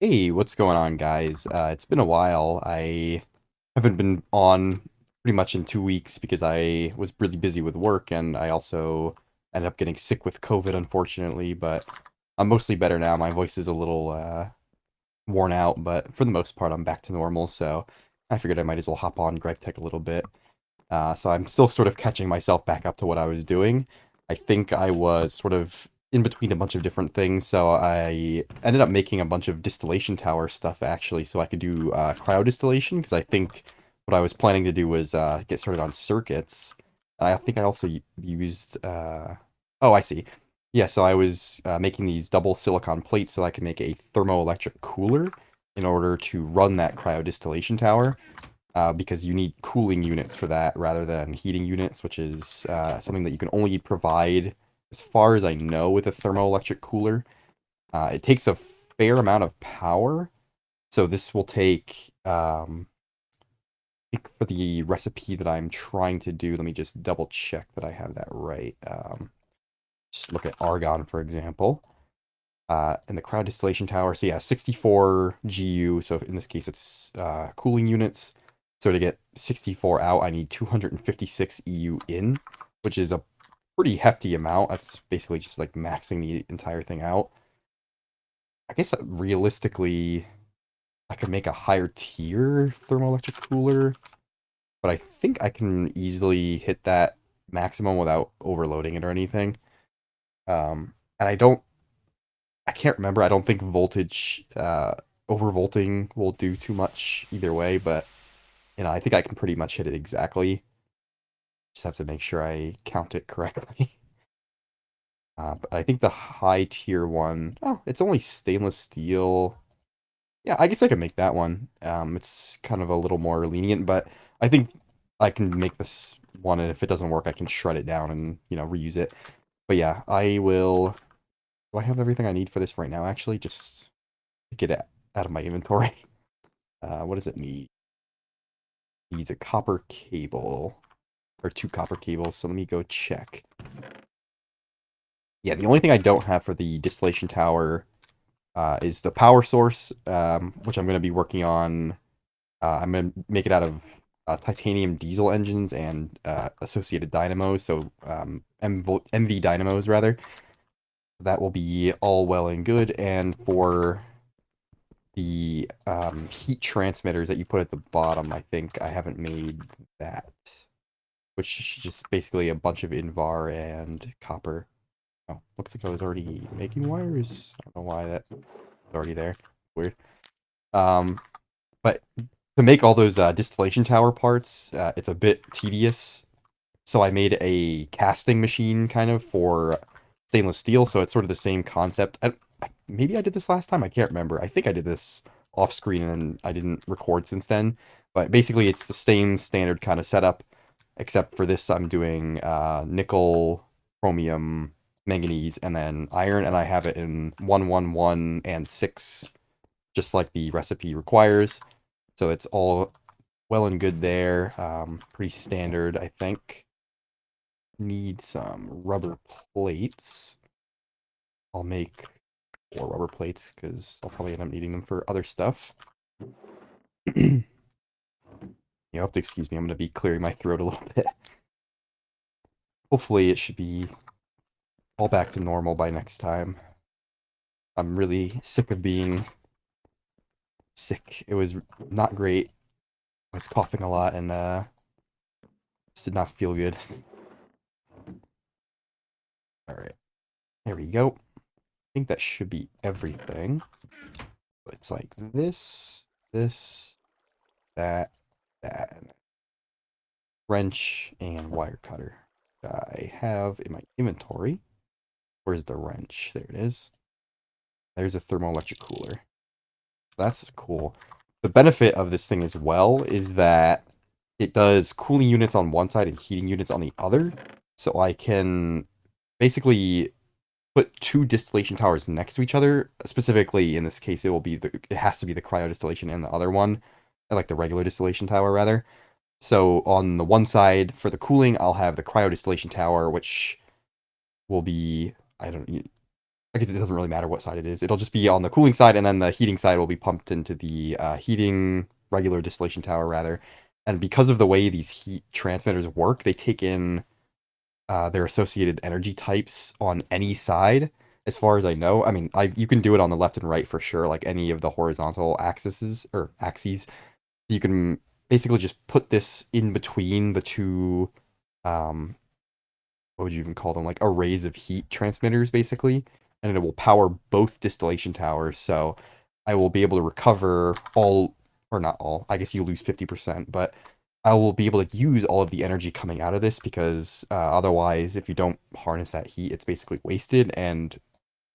Hey, what's going on, guys? It's been a while. I haven't been on pretty much in 2 weeks because I was really busy with work and I also ended up getting sick with COVID, unfortunately, but I'm mostly better now. My voice is a little worn out, but for the most part, I'm back to normal, so I figured I might as well hop on GregTech a little bit. So I'm still sort of catching myself back up to what I was doing. I think I was sort of in between a bunch of different things, so I ended up making a bunch of distillation tower stuff actually, so I could do cryo distillation because I think what I was planning to do was get started on circuits. I think I also used. Oh, I see. Yeah, so I was making these double silicon plates so I could make a thermoelectric cooler in order to run that cryo distillation tower because you need cooling units for that rather than heating units, which is something that you can only provide, as far as I know, with a thermoelectric cooler. It takes a fair amount of power, so this will take, I think for the recipe that I'm trying to do, let me just double check that I have that right. Just look at argon, for example. In the crowd distillation tower. So yeah, 64 GU. So in this case, it's cooling units. So to get 64 out, I need 256 EU in, which is a pretty hefty amount. That's basically just like maxing the entire thing out. I guess realistically, I could make a higher tier thermoelectric cooler, but I think I can easily hit that maximum without overloading it or anything. And I can't remember. I don't think voltage overvolting will do too much either way, but I think I can pretty much hit it exactly. Just have to make sure I count it correctly. But I think the high tier one, oh, it's only stainless steel. Yeah, I guess I could make that one. It's kind of a little more lenient, but I think I can make this one, and if it doesn't work, I can shred it down and, reuse it. But yeah, I will. Do I have everything I need for this right now, actually? Just get it out of my inventory. What does it need? It needs a copper cable, or two copper cables, so let me go check. Yeah, the only thing I don't have for the distillation tower is the power source, which I'm going to be working on. I'm going to make it out of titanium diesel engines and associated dynamos, so MV dynamos, rather. That will be all well and good, and for the heat transmitters that you put at the bottom, I think I haven't made that, which is just basically a bunch of Invar and copper. Oh, looks like I was already making wires. I don't know why that was already there. Weird. Um, but to make all those distillation tower parts, it's a bit tedious. So I made a casting machine kind of for stainless steel. So it's sort of the same concept. Maybe I did this last time. I can't remember. I think I did this off screen and I didn't record since then. But basically, it's the same standard kind of setup, except for this, I'm doing nickel, chromium, manganese, and then iron, and I have it in 111 and 6, just like the recipe requires. So it's all well and good there. Pretty standard, I think. Need some rubber plates. I'll make 4 rubber plates because I'll probably end up needing them for other stuff. You have to excuse me. I'm going to be clearing my throat a little bit. Hopefully, it should be all back to normal by next time. I'm really sick of being sick. It was not great. I was coughing a lot and just did not feel good. All right, there we go. I think that should be everything. It's like this, that, and wrench and wire cutter. I have in my inventory. Where's the wrench? There it is. There's a thermoelectric cooler. That's cool. The benefit of this thing as well is that it does cooling units on one side and heating units on the other. So I can basically put 2 distillation towers next to each other. Specifically, in this case, it has to be the cryo distillation and the other one, like the regular distillation tower rather. So on the one side for the cooling, I'll have the cryo distillation tower, which will be, I don't I guess it doesn't really matter what side it is. It'll just be on the cooling side, and then the heating side will be pumped into the heating regular distillation tower rather. And because of the way these heat transmitters work, they take in their associated energy types on any side, as far as I know. I mean, you can do it on the left and right for sure, like any of the horizontal axes or axes. You can basically just put this in between the two um, what would you even call them? Like arrays of heat transmitters, basically, and it will power both distillation towers. So I will be able to recover all, or not all. I guess you lose 50%, but I will be able to use all of the energy coming out of this because otherwise, if you don't harness that heat, it's basically wasted. And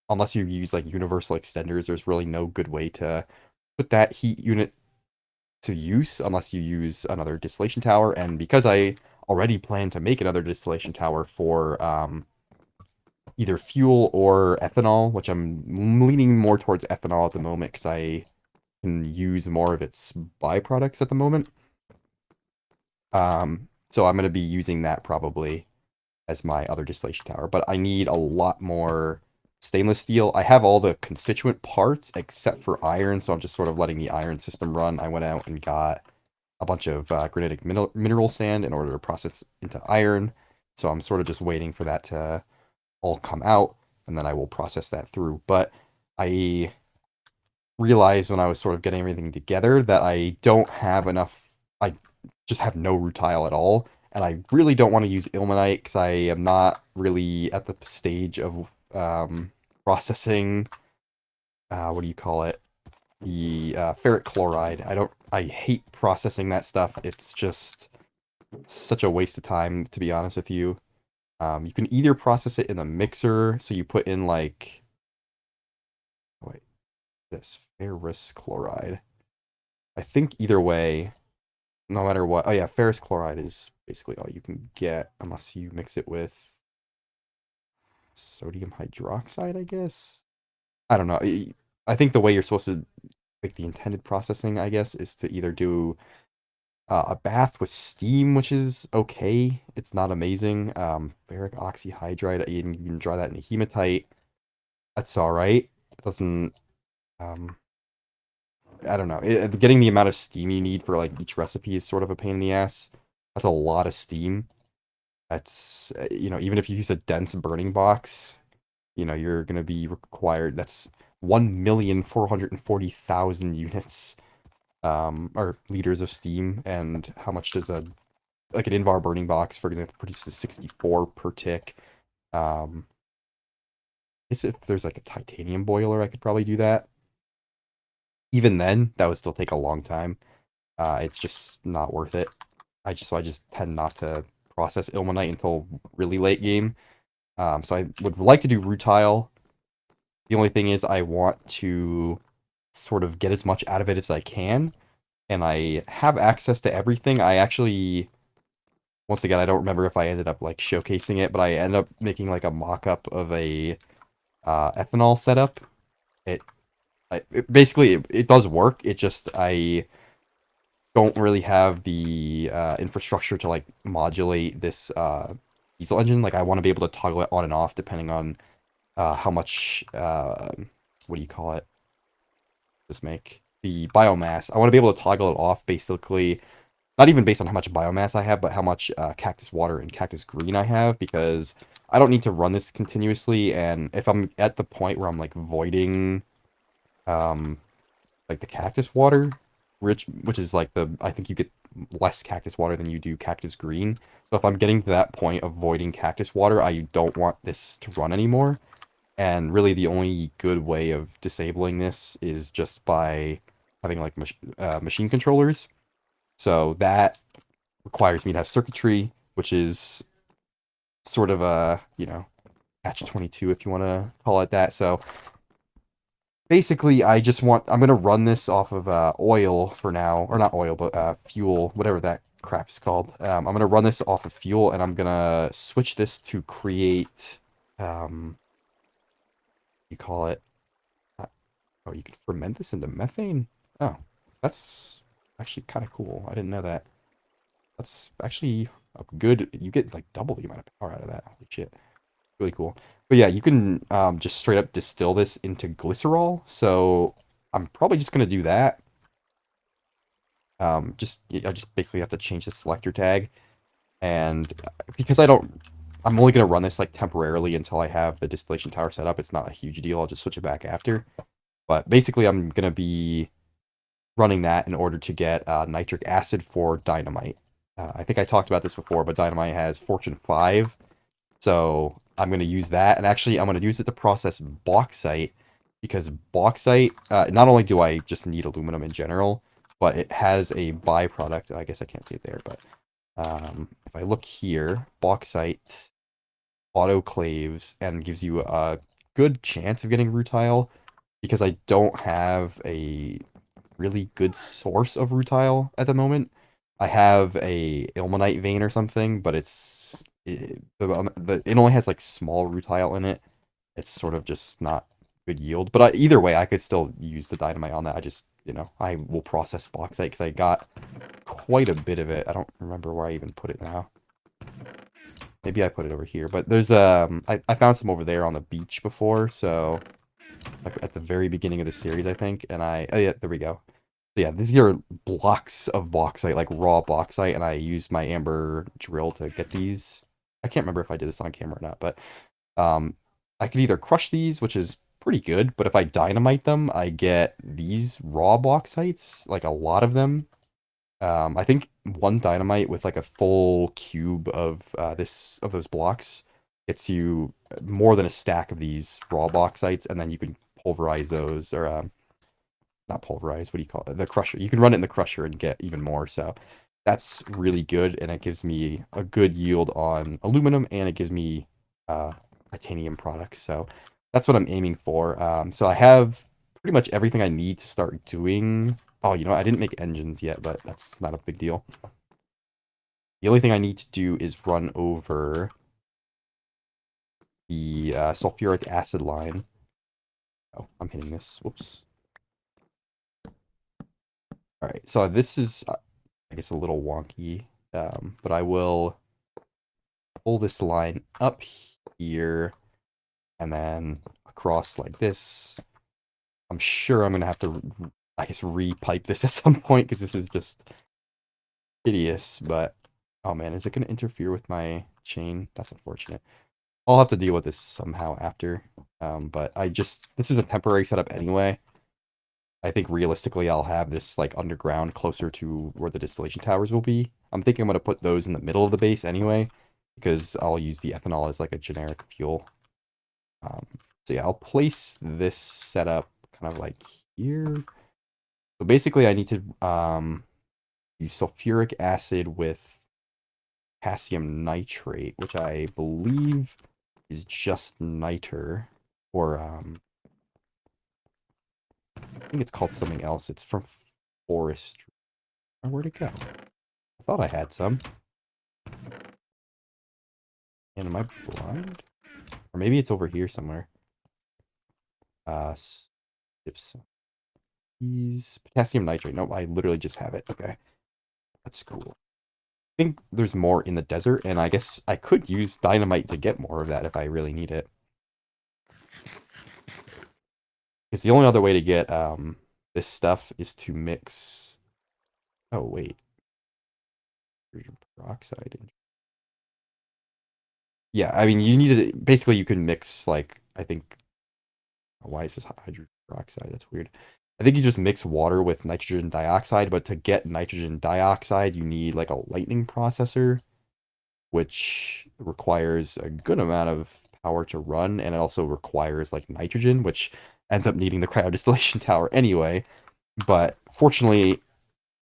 unless you use like universal extenders, there's really no good way to put that heat unit to use unless you use another distillation tower. And because I already plan to make another distillation tower for either fuel or ethanol, which I'm leaning more towards ethanol at the moment because I can use more of its byproducts at the moment. So I'm going to be using that probably as my other distillation tower, but I need a lot more stainless steel. I have all the constituent parts except for iron, so I'm just sort of letting the iron system run. I went out and got a bunch of granitic mineral sand in order to process into iron, so I'm sort of just waiting for that to all come out, and then I will process that through. But I realized when I was sort of getting everything together that I don't have enough. I just have no rutile at all, and I really don't want to use ilmenite because I am not really at the stage of processing. What do you call it? The ferric chloride. I don't. I hate processing that stuff. It's just such a waste of time, to be honest with you. You can either process it in the mixer, so you put in like, wait, this ferrous chloride. I think either way, no matter what. Oh yeah, ferrous chloride is basically all you can get unless you mix it with sodium hydroxide, I guess. I don't know. I think the way you're supposed to, like the intended processing, I guess, is to either do a bath with steam, which is okay. It's not amazing. Ferric oxyhydride, you can dry that in a hematite. That's all right. It doesn't. Um, I don't know. Getting the amount of steam you need for like each recipe is sort of a pain in the ass. That's a lot of steam. That's even if you use a dense burning box, you're gonna be required. That's 1,440,000 units, or liters of steam. And how much does a like an Invar burning box, for example, produces 64 per tick? Um, is if there's like a titanium boiler, I could probably do that. Even then, that would still take a long time. It's just not worth it. I just tend not to process ilmenite until really late game. So I would like to do rutile. The only thing is I want to sort of get as much out of it as I can, and I have access to everything. I actually, once again, I don't remember if I ended up like showcasing it, but I ended up making like a mock-up of a ethanol setup. It, basically it does work. It just I don't really have the infrastructure to like modulate this diesel engine. Like I want to be able to toggle it on and off depending on how much what do you call it? Just make the biomass. I want to be able to toggle it off basically, not even based on how much biomass I have, but how much cactus water and cactus green I have, because I don't need to run this continuously. And if I'm at the point where I'm like voiding um like the cactus water, which is like I think you get less cactus water than you do cactus green. So if I'm getting to that point of voiding cactus water, I don't want this to run anymore. And really the only good way of disabling this is just by having like machine controllers. So that requires me to have circuitry, which is sort of a, catch 22 if you want to call it that. So basically, I'm going to run this off of oil for now, or not oil, but fuel, whatever that crap's called. I'm going to run this off of fuel, and I'm going to switch this to create, you call it, uh, oh, you can ferment this into methane? Oh, that's actually kind of cool. I didn't know that. That's actually a good, you get like double the amount of power out of that. Holy shit. Really cool. But yeah, you can just straight up distill this into glycerol. So I'm probably just gonna do that. I just basically have to change the selector tag, and because I'm only gonna run this like temporarily until I have the distillation tower set up. It's not a huge deal. I'll just switch it back after. But basically, I'm gonna be running that in order to get nitric acid for dynamite. I think I talked about this before, but dynamite has Fortune 5, so I'm going to use that. And actually, I'm going to use it to process bauxite, because bauxite, not only do I just need aluminum in general, but it has a byproduct. I guess I can't see it there, but if I look here, bauxite autoclaves and gives you a good chance of getting rutile, because I don't have a really good source of rutile at the moment. I have a ilmenite vein or something, but it only has like small rutile in it. It's sort of just not good yield. But either way, I could still use the dynamite on that. I just, I will process bauxite because I got quite a bit of it. I don't remember where I even put it now. Maybe I put it over here, but there's I found some over there on the beach before, so like at the very beginning of the series, I think, and oh yeah, there we go. So yeah, these are blocks of bauxite, like raw bauxite, and I used my amber drill to get these. I can't remember if I did this on camera or not, but um, I could either crush these, which is pretty good, but if I dynamite them, I get these raw bauxites, like a lot of them. I think one dynamite with like a full cube of those blocks gets you more than a stack of these raw bauxites, and then you can pulverize those, or not pulverize, what do you call it? The crusher. You can run it in the crusher and get even more. So that's really good, and it gives me a good yield on aluminum, and it gives me uh, titanium products. So that's what I'm aiming for. So I have pretty much everything I need to start doing. Oh, I didn't make engines yet, but that's not a big deal. The only thing I need to do is run over the sulfuric acid line. Oh, I'm hitting this. Whoops. All right, so this is, I guess, a little wonky, but I will pull this line up here and then across like this. I'm sure I'm going to have to, I guess, re-pipe this at some point because this is just hideous, but oh man, is it going to interfere with my chain? That's unfortunate. I'll have to deal with this somehow after, but this is a temporary setup anyway. I think realistically I'll have this like underground closer to where the distillation towers will be. I'm thinking I'm going to put those in the middle of the base anyway, because I'll use the ethanol as like a generic fuel. Um, so yeah, I'll place this setup kind of like here. So basically I need to use sulfuric acid with potassium nitrate, which I believe is just niter, or I think it's called something else. It's from forestry. Oh, where'd it go? I thought I had some. And am I blind? Or maybe it's over here somewhere. Gypsum. Potassium nitrate. Nope, I literally just have it. Okay. That's cool. I think there's more in the desert, and I guess I could use dynamite to get more of that if I really need it. Because the only other way to get this stuff is to mix. Oh wait, hydrogen peroxide. Yeah, I mean you need to basically you can mix like I think. Why is this hydrogen peroxide? That's weird. I think you just mix water with nitrogen dioxide, but to get nitrogen dioxide, you need like a lightning processor, which requires a good amount of power to run, and it also requires like nitrogen, which ends up needing the cryodistillation tower anyway. But fortunately,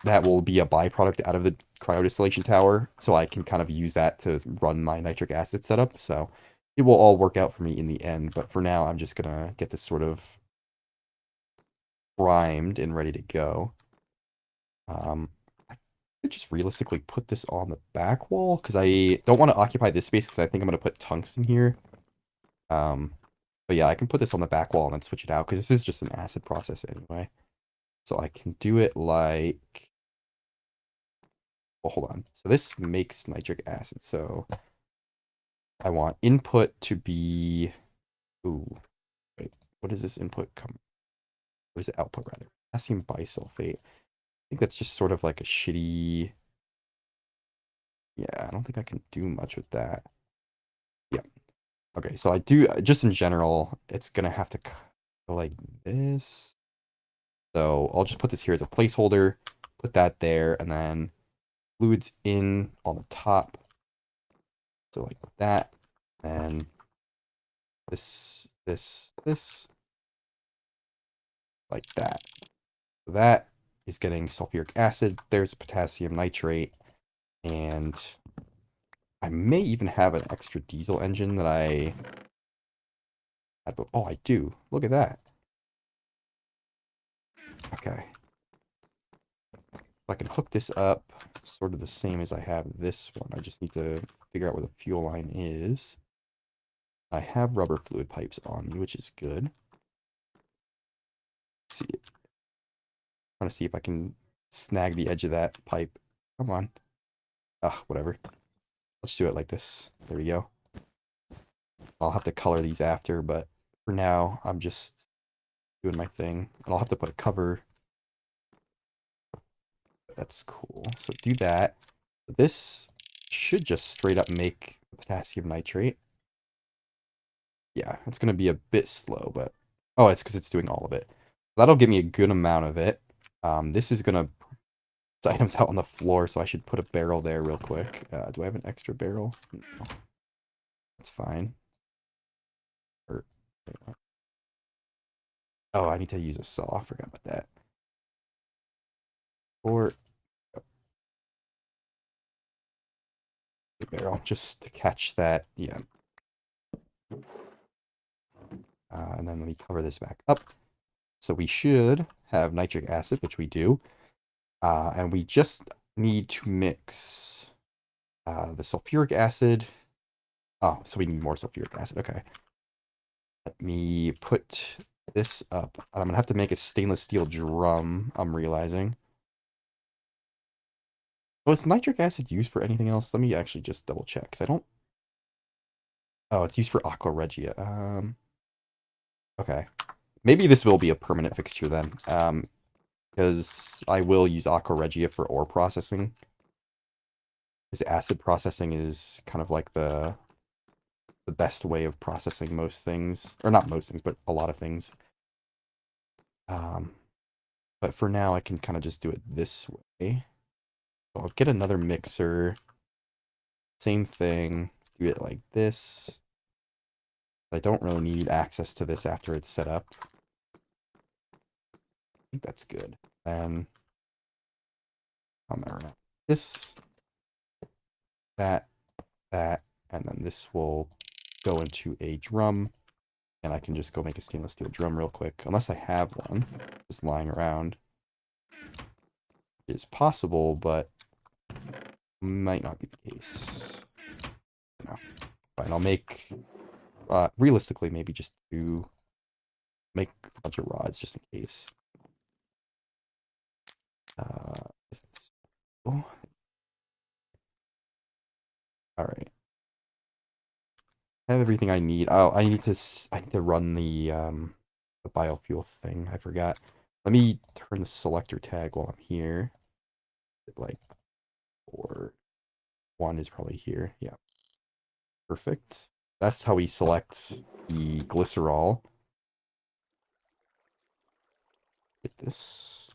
that will be a byproduct out of the cryodistillation tower, so I can kind of use that to run my nitric acid setup. So it will all work out for me in the end. But for now, I'm just gonna get this sort of primed and ready to go. I could just realistically put this on the back wall because I don't want to occupy this space because I think I'm going to put tungsten here. Um, but yeah, I can put this on the back wall and then switch it out because this is just an acid process anyway. So I can do it like, well, hold on. So this makes nitric acid. So I want input to be Ooh, wait, what does this input come? What is it output rather? Potassium bisulfate. I think that's just sort of like a shitty. Yeah, I don't think I can do much with that. Yeah. Okay, so I do just in general, it's gonna have to go like this. So I'll just put this here as a placeholder, put that there, and then fluids in on the top. So like that, and this, like that. So that is getting sulfuric acid. There's potassium nitrate, and I may even have an extra diesel engine that I had. Oh, I do. Look at that. Okay. If I can hook this up, sort of the same as I have this one. I just need to figure out where the fuel line is. I have rubber fluid pipes on me, which is good. Let's see, trying to see if I can snag the edge of that pipe. Come on. Ah, whatever. Let's do it like this. There we go. I'll have to color these after, but for now, I'm just doing my thing. And I'll have to put a cover. That's cool. So do that. This should just straight up make potassium nitrate. Yeah, it's going to be a bit slow, but... Oh, it's because it's doing all of it. That'll give me a good amount of it. This is going to... items out on the floor, so I should put a barrel there real quick. Do I have an extra barrel? No. That's fine. Or... Oh, I need to use a saw. I forgot about that. Or... the barrel, just to catch that. Yeah. And then let me cover this back up. So we should have nitric acid, which we do. And we just need to mix the sulfuric acid. Oh, so we need more sulfuric acid. Okay. Let me put this up. I'm going to have to make a stainless steel drum, I'm realizing. Oh, is nitric acid used for anything else? Let me actually just double check, because I don't... Oh, it's used for aqua regia. Okay. Maybe this will be a permanent fixture then. Because I will use aqua regia for ore processing. Because acid processing is kind of like the best way of processing most things. Or not most things, but a lot of things. But for now, I can kind of just do it this way. So I'll get another mixer. Same thing. Do it like this. I don't really need access to this after it's set up. I think that's good. Then I'm gonna run this, that, and then this will go into a drum. And I can just go make a stainless steel drum real quick. Unless I have one just lying around. It is possible, but might not be the case. No. Fine, I'll make... realistically, maybe just to make a bunch of rods just in case. Is this... Oh. Alright. I have everything I need. Oh, I need to run the biofuel thing. I forgot. Let me turn the selector tag while I'm here. Like, or one is probably here. Yeah. Perfect. That's how we select the glycerol. Get this.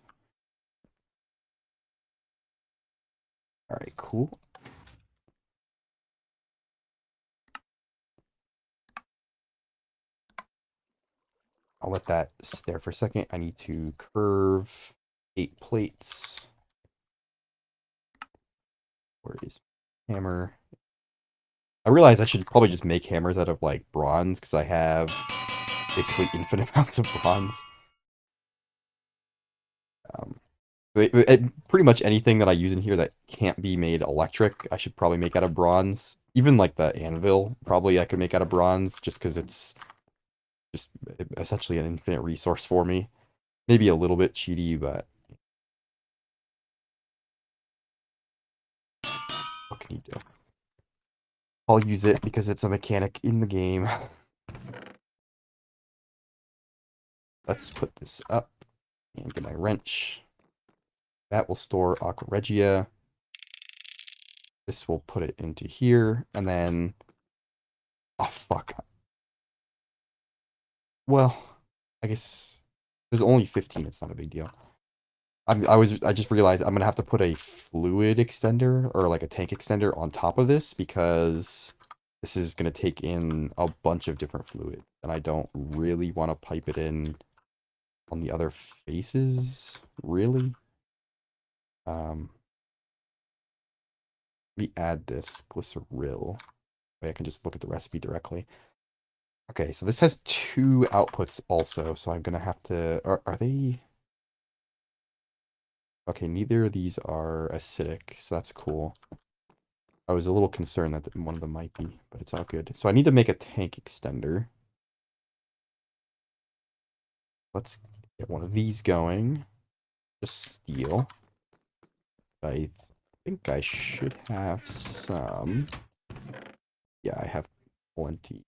Alright, cool. I'll let that sit there for a second. I need to curve 8 plates. Where is hammer? I realize I should probably just make hammers out of, like, bronze, because I have basically infinite amounts of bronze. Pretty much anything that I use in here that can't be made electric, I should probably make out of bronze. Even, like, the anvil, probably I could make out of bronze, just because it's just essentially an infinite resource for me. Maybe a little bit cheaty, but what can you do? I'll use it because it's a mechanic in the game. let's put this up and get my wrench. That will store Aqua Regia. This will put it into here, and then... Oh, fuck. Well, I guess there's only 15. It's not a big deal. I just realized I'm gonna have to put a fluid extender or like a tank extender on top of this because this is gonna take in a bunch of different fluid, and I don't really want to pipe it in on the other faces, really. Let me add this glycerol. I can just look at the recipe directly. Okay, so this has 2 outputs also, so I'm gonna have to... Are they... Okay, neither of these are acidic, so that's cool. I was a little concerned that one of them might be, but it's all good. So I need to make a tank extender. Let's get one of these going. Just steel. I think I should have some. Yeah, I have plenty.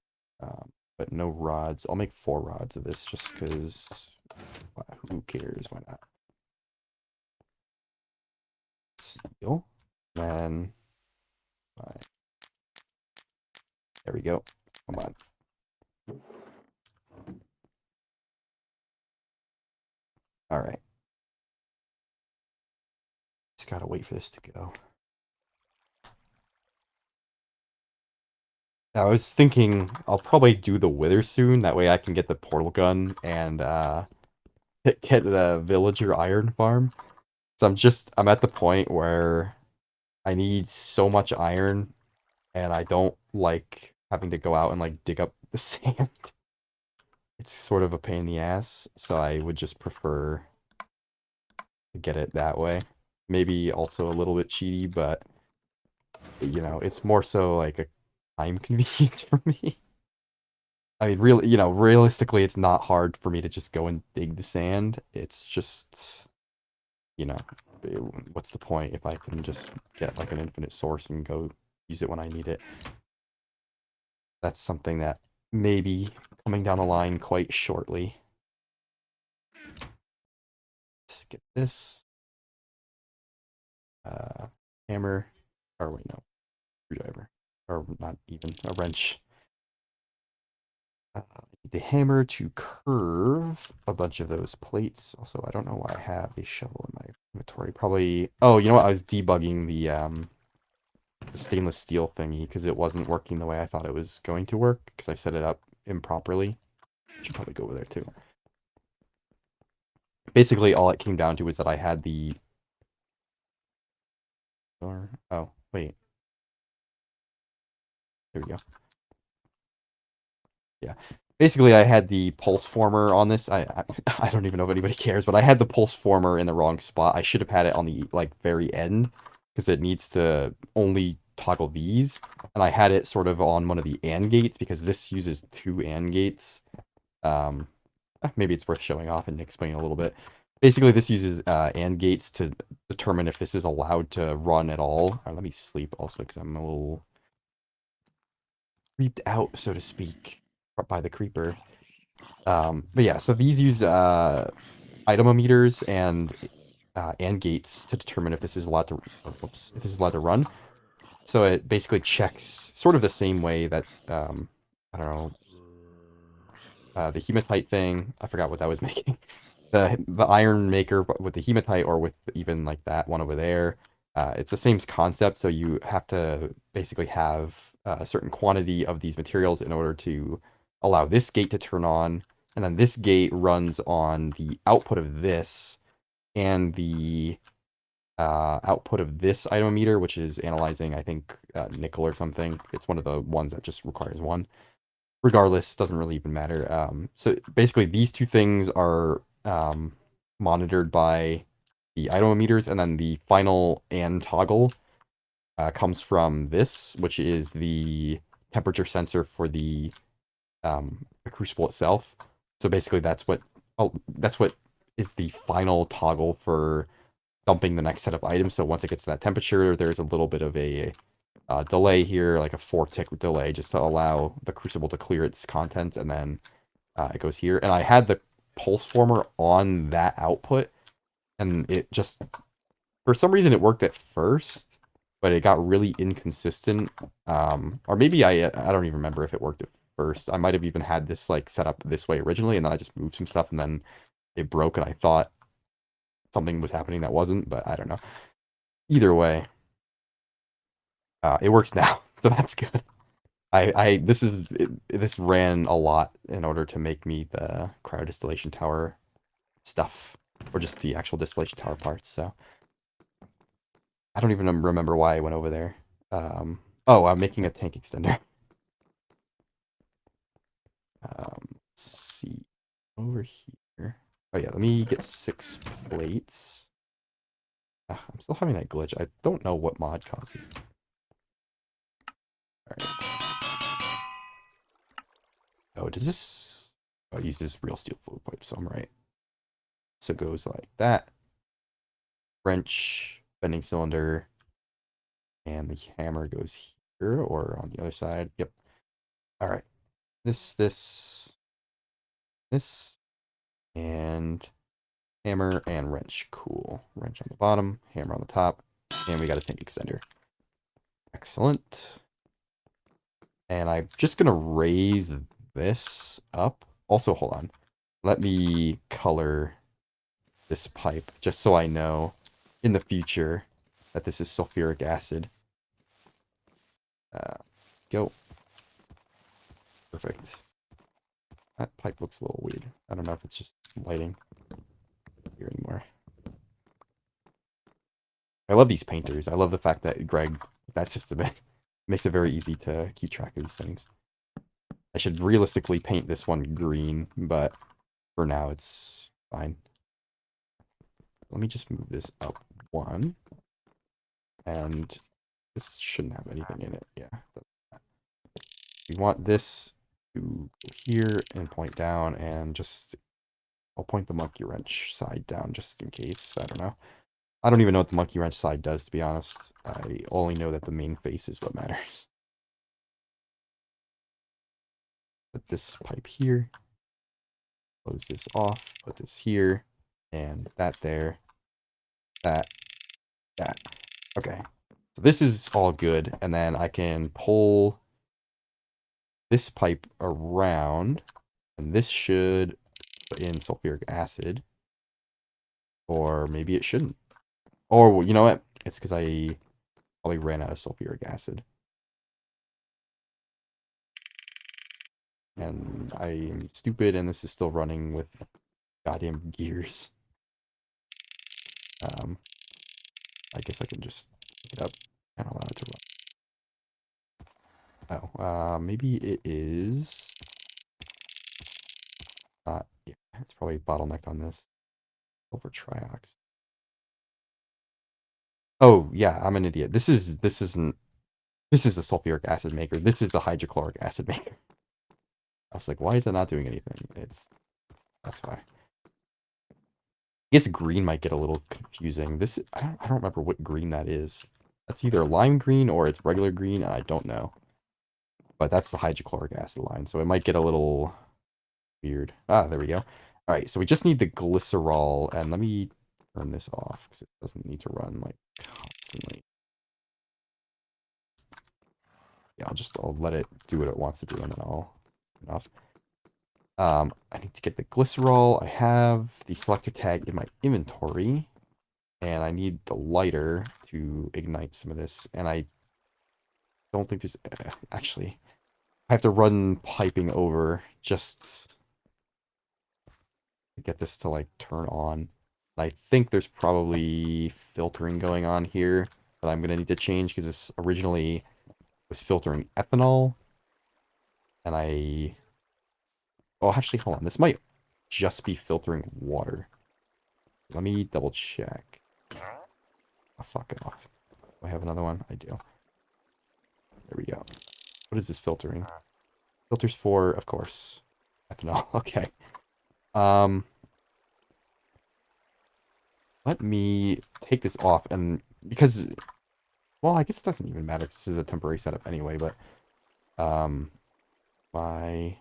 But no rods. I'll make 4 rods of this just because who cares? Why not? Steel. Then there we go. Come on. All right. Just gotta wait for this to go. I was thinking I'll probably do the wither soon. That way I can get the portal gun and get the villager iron farm. So I'm at the point where I need so much iron, and I don't like having to go out and like dig up the sand. It's sort of a pain in the ass, so I would just prefer to get it that way. Maybe also a little bit cheaty, but you know, it's more so like a time convenience for me. I mean, really, you know, realistically, it's not hard for me to just go and dig the sand. It's just, you know, what's the point if I can just get like an infinite source and go use it when I need it? That's something that may be coming down the line quite shortly. Let's get this. Hammer. Or wait, no. Screwdriver. Or not even. A wrench. The hammer to curve a bunch of those plates. Also, I don't know why I have a shovel in my inventory. Probably... Oh, you know what? I was debugging the stainless steel thingy because it wasn't working the way I thought it was going to work because I set it up improperly. Should probably go over there too. Basically, all it came down to was that I had the... Oh, wait. There we go. Yeah. Basically, I had the pulse former on this. I don't even know if anybody cares, but I had the pulse former in the wrong spot. I should have had it on the like very end because it needs to only toggle these, and I had it sort of on one of the AND gates because this uses 2 AND gates. Maybe it's worth showing off and explaining a little bit. Basically, this uses AND gates to determine if this is allowed to run at all. Let me sleep also because I'm a little creeped out, so to speak, by the creeper. But yeah, so these use itemometers and gates to determine if this is allowed to, if this is allowed to run. So it basically checks sort of the same way that I don't know, the hematite thing. I forgot what that was making. The iron maker with the hematite or with even like that one over there. It's the same concept, so you have to basically have a certain quantity of these materials in order to allow this gate to turn on, and then this gate runs on the output of this and the output of this itometer, which is analyzing, I think, nickel or something. It's one of the ones that just requires one. Regardless, doesn't really even matter. So basically, these 2 things are monitored by the itometers, and then the final and toggle comes from this, which is the temperature sensor for the crucible itself. So basically, that's what is the final toggle for dumping the next set of items. So once it gets to that temperature, there's a little bit of a delay here, like a 4-tick delay, just to allow the crucible to clear its contents, and then it goes here. And I had pulse former on that output, and it just, for some reason, it worked at first, but it got really inconsistent. Or maybe I don't even remember if it worked at first. I might have even had this like set up this way originally, and then I just moved some stuff, and then it broke, and I thought something was happening that wasn't, but I don't know. Either way, it works now, so that's good. This ran a lot in order to make me the cryo distillation tower stuff, or just the actual distillation tower parts. So I don't even remember why I went over there. Oh, I'm making a tank extender. Let's see over here. Oh yeah, let me get 6 plates. I'm still having that glitch. I don't know what mod causes. All right. Oh, does this? Oh, it uses real steel fluid pipe, so I'm right. So it goes like that. Wrench, bending cylinder, and the hammer goes here or on the other side. Yep. All right. This, and hammer and wrench. Cool. Wrench on the bottom, hammer on the top, and we got a tank extender. Excellent. And I'm just gonna raise this up. Also, hold on. Let me color this pipe just so I know in the future that this is sulfuric acid. Go. Perfect. That pipe looks a little weird. I don't know if it's just lighting here anymore. I love these painters. I love the fact that Greg, that system, makes it very easy to keep track of these things. I should realistically paint this one green, but for now it's fine. Let me just move this up one. And this shouldn't have anything in it. Yeah. We want this to go here and point down, and just I'll point the monkey wrench side down just in case. I don't know. I don't even know what the monkey wrench side does, to be honest. I only know that the main face is what matters. Put this pipe here. Close this off. Put this here. And that there. That. That. Okay. So this is all good. And then I can pull this pipe around. And this should put in sulfuric acid. Or maybe it shouldn't. Or, well, you know what? It's because I probably ran out of sulfuric acid. And I'm stupid, and this is still running with goddamn gears. I guess I can just pick it up and allow it to run. Oh, maybe it is. Yeah, it's probably bottlenecked on this. Silver triox. Oh yeah, I'm an idiot. This isn't. This is the sulfuric acid maker. This is the hydrochloric acid maker. I was like, why is it not doing anything? That's why. I guess green might get a little confusing. I don't remember what green that is. That's either lime green or it's regular green. I don't know. But that's the hydrochloric acid line, so it might get a little weird. Ah, there we go. All right, so we just need the glycerol, and let me turn this off because it doesn't need to run like constantly. Yeah, I'll let it do what it wants to do, and then I'll turn it off. I need to get the glycerol. I have the selector tag in my inventory, and I need the lighter to ignite some of this. And I don't think there's actually. I have to run piping over just to get this to like turn on. I think there's probably filtering going on here that I'm gonna need to change because this originally was filtering ethanol, and oh, actually, hold on. This might just be filtering water. Let me double check. Oh, fuck it off. Do I have another one? I do. There we go. What is this filtering? Filters for, of course, ethanol. Okay. Let me take this off, and because, well, I guess it doesn't even matter. This is a temporary setup anyway, but my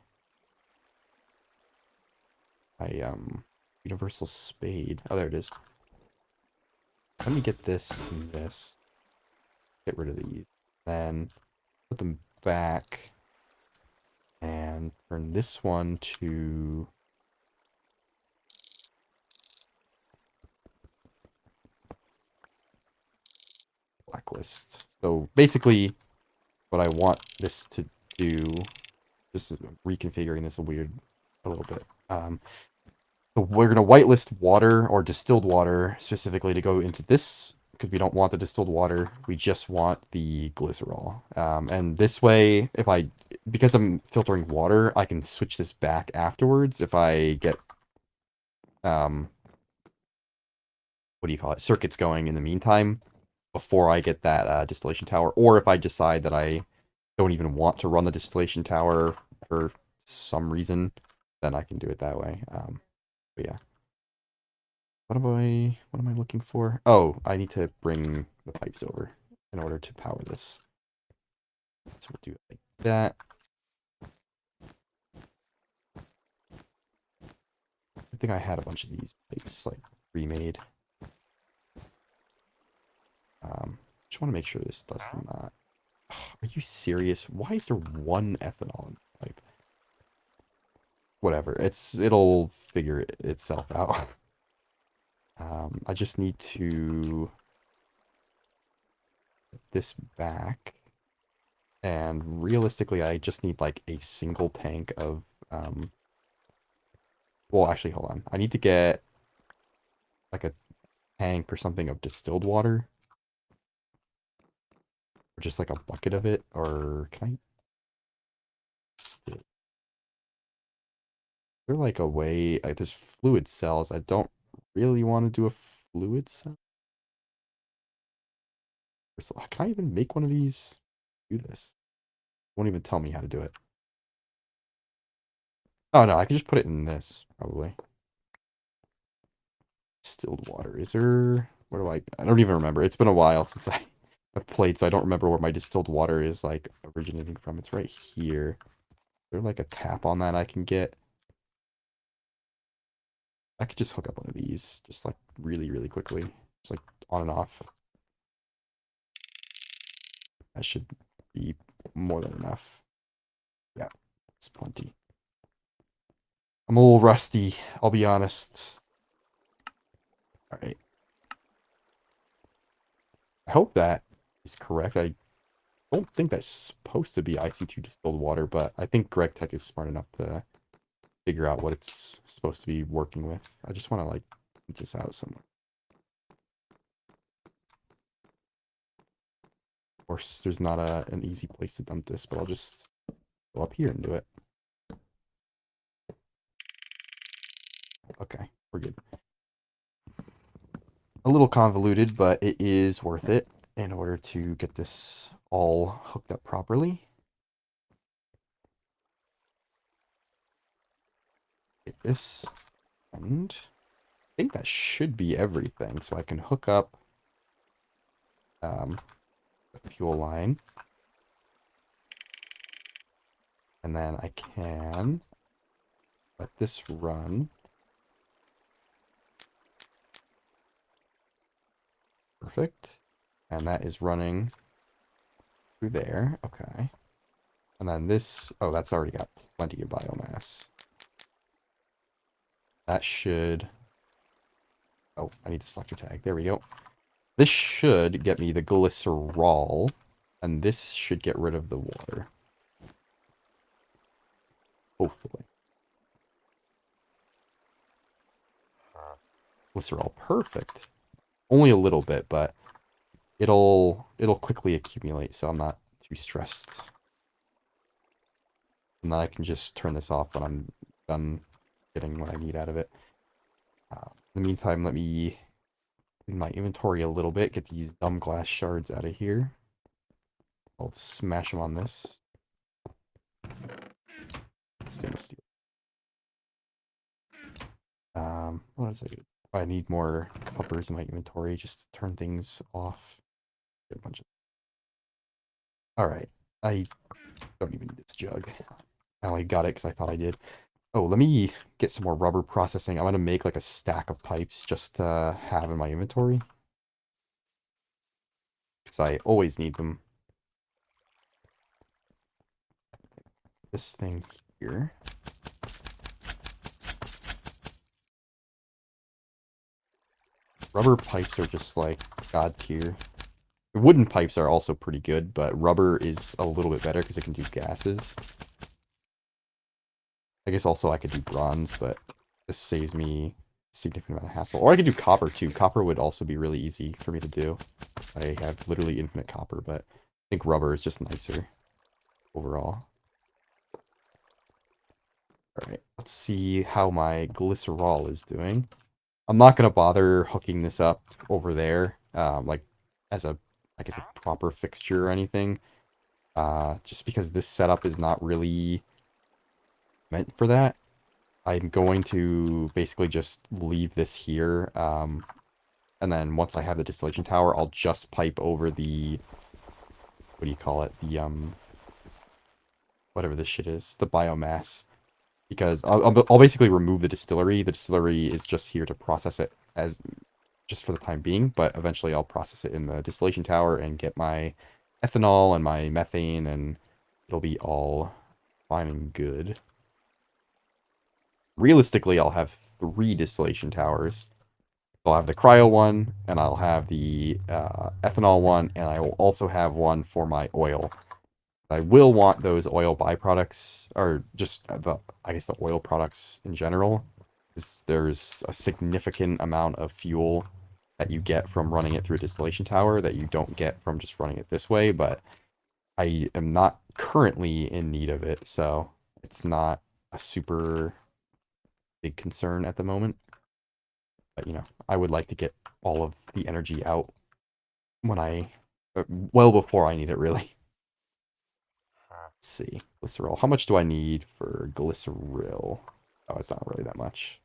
universal spade. Oh, there it is. Let me get this and this. Get rid of these. Then put them back and turn this one to blacklist. So basically what I want this to do, just reconfiguring this a little bit. So we're going to whitelist water or distilled water specifically to go into this because we don't want the distilled water. We just want the glycerol. And this way, because I'm filtering water, I can switch this back afterwards if I get, what do you call it, circuits going in the meantime before I get that distillation tower. Or if I decide that I don't even want to run the distillation tower for some reason, then I can do it that way. But yeah. What am I looking for? Oh, I need to bring the pipes over in order to power this. So we'll do it like that. I think I had a bunch of these pipes like remade. Just want to make sure this does not. Are you serious? Why is there one ethanol in the pipe? Whatever. It'll figure itself out. I just need to get this back. And realistically, I just need like a single tank of well, actually, hold on. I need to get like a tank or something of distilled water. Or just like a bucket of it. Or can I still... Is there like a way... Like, there's fluid cells. I don't really want to do a fluid cell. Can I even make one of these? Do this. Won't even tell me how to do it. Oh no, I can just put it in this, probably. Distilled water. Is there... Where do I don't even remember. It's been a while since I've played, so I don't remember where my distilled water is like originating from. It's right here. Is there like a tap on that I can get? I could just hook up one of these, just like really, really quickly. Just like on and off. That should be more than enough. Yeah, it's plenty. I'm a little rusty, I'll be honest. Alright. I hope that is correct. I don't think that's supposed to be IC2 distilled water, but I think GregTech is smart enough to figure out what it's supposed to be working with. I just want to like put this out somewhere. Of course, there's not an easy place to dump this, but I'll just go up here and do it. Okay, we're good. A little convoluted, but it is worth it in order to get this all hooked up properly. Get this, and I think that should be everything. So I can hook up the fuel line, and then I can let this run. Perfect. And that is running through there. Okay. And then this, oh, that's already got plenty of biomass. That should, oh, I need the selector tag. There we go. This should get me the glycerol, and this should get rid of the water. Hopefully. Glycerol, perfect. Only a little bit, but it'll quickly accumulate, so I'm not too stressed. And then I can just turn this off when I'm done getting what I need out of it. In the meantime, let me clean my inventory a little bit, get these dumb glass shards out of here. I'll smash them on this. Stainless steel. What else I do? I need more coppers in my inventory just to turn things off. Get a bunch of... Alright, I don't even need this jug. I only got it because I thought I did. Oh, let me get some more rubber processing. I'm gonna make like a stack of pipes just to have in my inventory because I always need them. This thing here. Rubber pipes are just like god tier. Wooden pipes are also pretty good, but rubber is a little bit better because it can do gases. I guess also I could do bronze, but this saves me a significant amount of hassle. Or I could do copper too. Copper would also be really easy for me to do. I have literally infinite copper, but I think rubber is just nicer overall. Alright, let's see how my glycerol is doing. I'm not going to bother hooking this up over there, like, as a, I guess, a proper fixture or anything. Just because this setup is not really meant for that. I'm going to basically just leave this here, and then once I have the distillation tower, I'll just pipe over the, what do you call it, the, whatever this shit is, the biomass. Because I'll basically remove the distillery. The distillery is just here to process it as just for the time being, but eventually I'll process it in the distillation tower and get my ethanol and my methane, and it'll be all fine and good. Realistically, I'll have 3 distillation towers. I'll have the cryo one, and I'll have the ethanol one, and I will also have one for my oil. I will want those oil byproducts, or just I guess the oil products in general. There's a significant amount of fuel that you get from running it through a distillation tower that you don't get from just running it this way, but I am not currently in need of it, so it's not a super big concern at the moment. But, I would like to get all of the energy out when well before I need it, really. Let's see. Glycerol. How much do I need for glycerol? Oh, it's not really that much.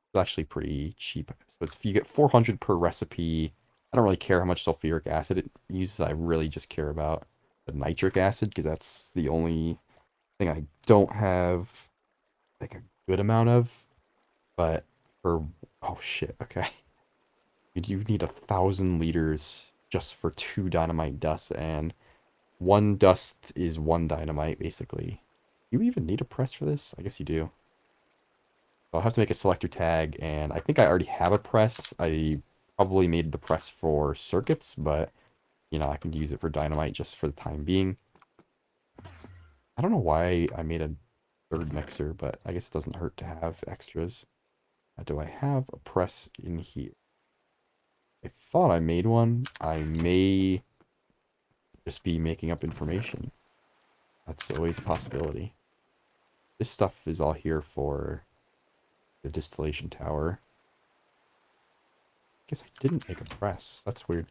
It's actually pretty cheap. So if you get 400 per recipe. I don't really care how much sulfuric acid it uses. I really just care about the nitric acid because that's the only thing I don't have like a good amount of. But for oh shit, okay. You need 1,000 liters just for 2 dynamite dusts, and 1 dust is 1 dynamite, basically. You even need a press for this? I guess you do. I'll have to make a selector tag, and I think I already have a press. I probably made the press for circuits, but, I can use it for dynamite just for the time being. I don't know why I made a 3rd mixer, but I guess it doesn't hurt to have extras. Do I have a press in here? I thought I made one. I may just be making up information. That's always a possibility. This stuff is all here for the distillation tower. I guess I didn't make a press. That's weird.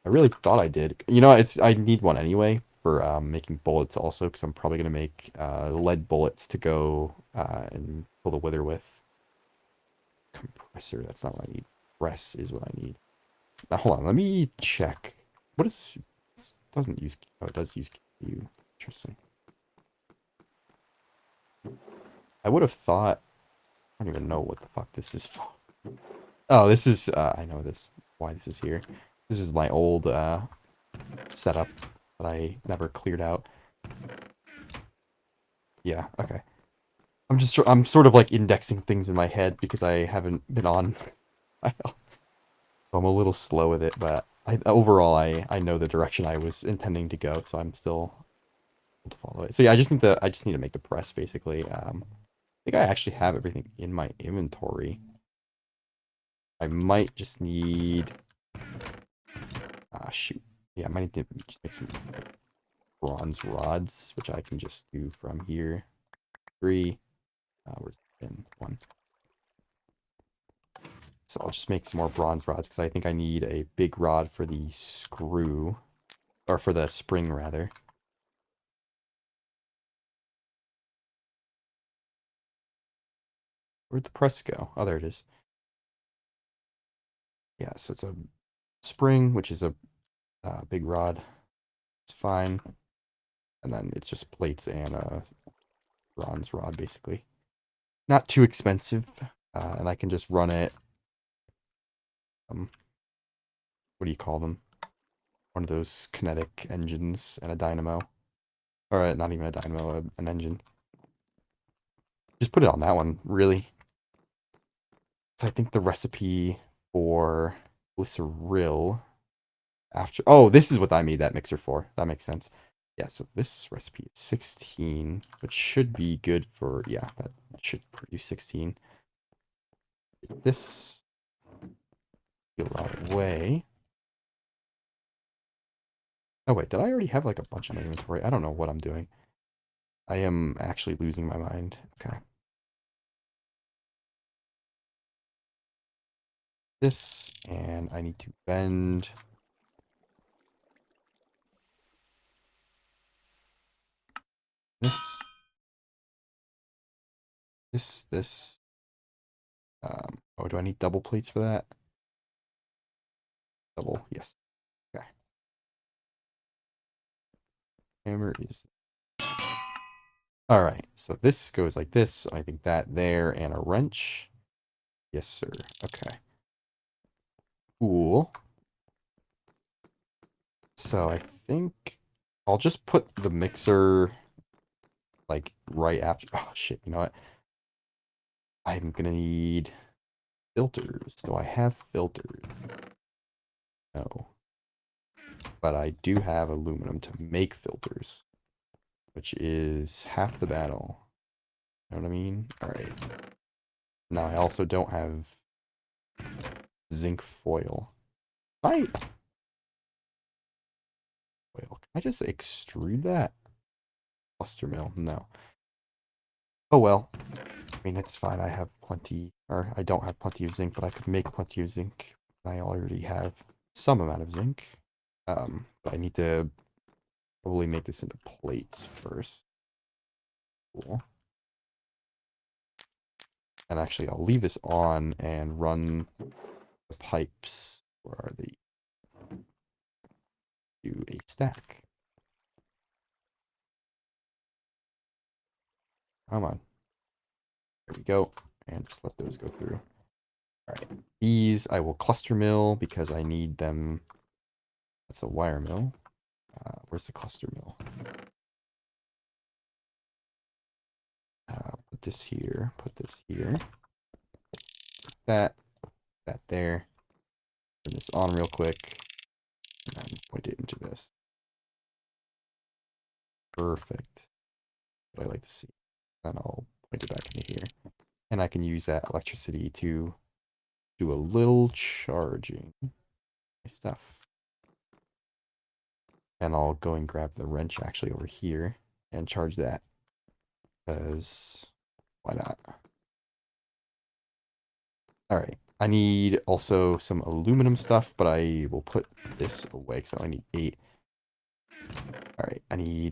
I really thought I did. I need one anyway for making bullets also, because I'm probably going to make lead bullets to go and pull the wither with. Compressor, that's not what I need. Press is what I need. Now, hold on, let me check. What is this? This doesn't use... Oh, it does use Q. Interesting. I would have thought... I don't even know what the fuck this is for. Oh, this is... I know this. Why this is here. This is my old setup that I never cleared out. Yeah, okay. I'm sort of like indexing things in my head because I haven't been on. I'm a little slow with it, but overall I know the direction I was intending to go, so I'm still to follow it. So yeah, I just need to make the press basically. I think I actually have everything in my inventory. I might just need shoot. Yeah, I might need to just make some bronze rods, which I can just do from here. 3. Where's the pin? 1. So I'll just make some more bronze rods because I think I need a big rod for the screw, or for the spring rather. Where'd the press go? Oh, there it is. Yeah, so it's a spring, which is a big rod. It's fine. And then it's just plates and a bronze rod, basically. not too expensive, and I can just run it. What do you call them? One of those kinetic engines and a dynamo, or not even a dynamo, an engine. Just put it on that one, really. So I think the recipe for glycerol after. Oh, this is what I made that mixer for. That makes sense. Yeah, so this recipe is 16, which should be good for, yeah, that should produce 16. This get a lot of way. Oh wait, did I already have like a bunch in my inventory? I don't know what I'm doing. I am actually losing my mind. Okay. This, and I need to bend this, this. Oh, do I need double plates for that? Double, yes. Okay. Hammer is. All right, so this goes like this. I think that there and a wrench. Yes, sir. Okay. Cool. So I think I'll just put the mixer like right after. Oh shit! You know what? I'm gonna need filters. Do I have filters? No, but I do have aluminum to make filters, which is half the battle. You know what I mean? All right. Now I also don't have zinc foil. Right. Foil. Can I just extrude that? Cluster mill? No. Oh well. I mean, it's fine. I have plenty, or I don't have plenty of zinc, but I could make plenty of zinc. I already have some amount of zinc. But I need to probably make this into plates first. Cool. And actually, I'll leave this on and run the pipes. Where are they? Do a stack. Come on. There we go. And just let those go through. All right. These I will cluster mill because I need them. That's a wire mill. Where's the cluster mill? Put this here. Put this here. That. That there. Turn this on real quick. And then point it into this. Perfect. What I like to see. Then I'll point it back into here. And I can use that electricity to do a little charging my stuff. And I'll go and grab the wrench actually over here and charge that. Because why not? Alright. I need also some aluminum stuff, but I will put this away because I only need 8. Alright, I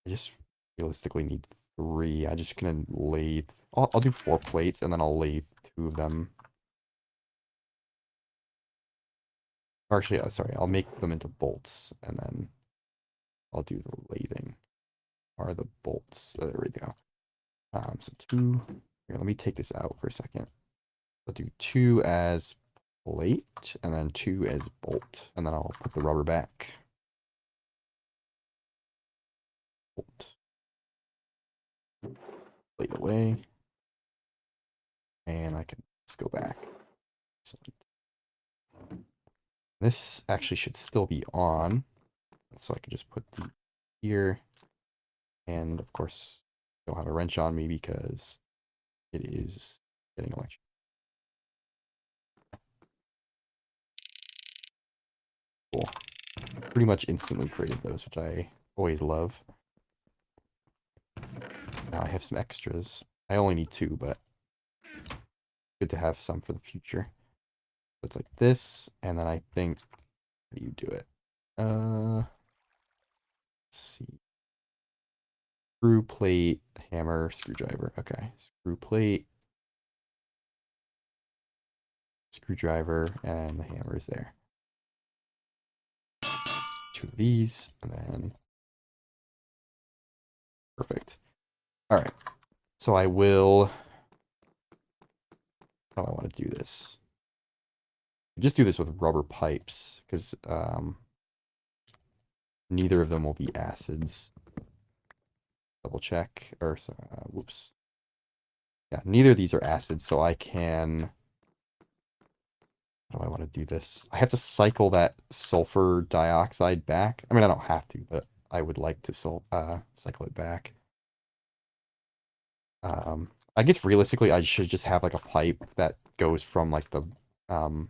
just realistically need 3. I'm just gonna lathe. I'll do 4 plates and then I'll lathe 2 of them. Or actually, sorry, I'll make them into bolts and then I'll do the lathing. Are the bolts? There we go. So 2. Here, let me take this out for a second. I'll do 2 as plate and then 2 as bolt, and then I'll put the rubber back. Bolt. Plate away. And I can just go back. Excellent. This actually should still be on. So I can just put the here. And of course, I don't have a wrench on me because it is getting electric. Cool. Pretty much instantly created those, which I always love. Now I have some extras. I only need 2, but good to have some for the future. So it's like this, and then I think, how do you do it? Let's see. Screw plate, hammer, screwdriver. Okay, screw plate, screwdriver, and the hammer is there. 2 of these, and then perfect. All right. So I will... How do I want to do this? Just do this with rubber pipes, because neither of them will be acids. Double check, or whoops. Yeah, neither of these are acids, so I can... How do I want to do this? I have to cycle that sulfur dioxide back. I mean, I don't have to, but I would like to cycle it back. I guess realistically, I should just have like a pipe that goes from like the um,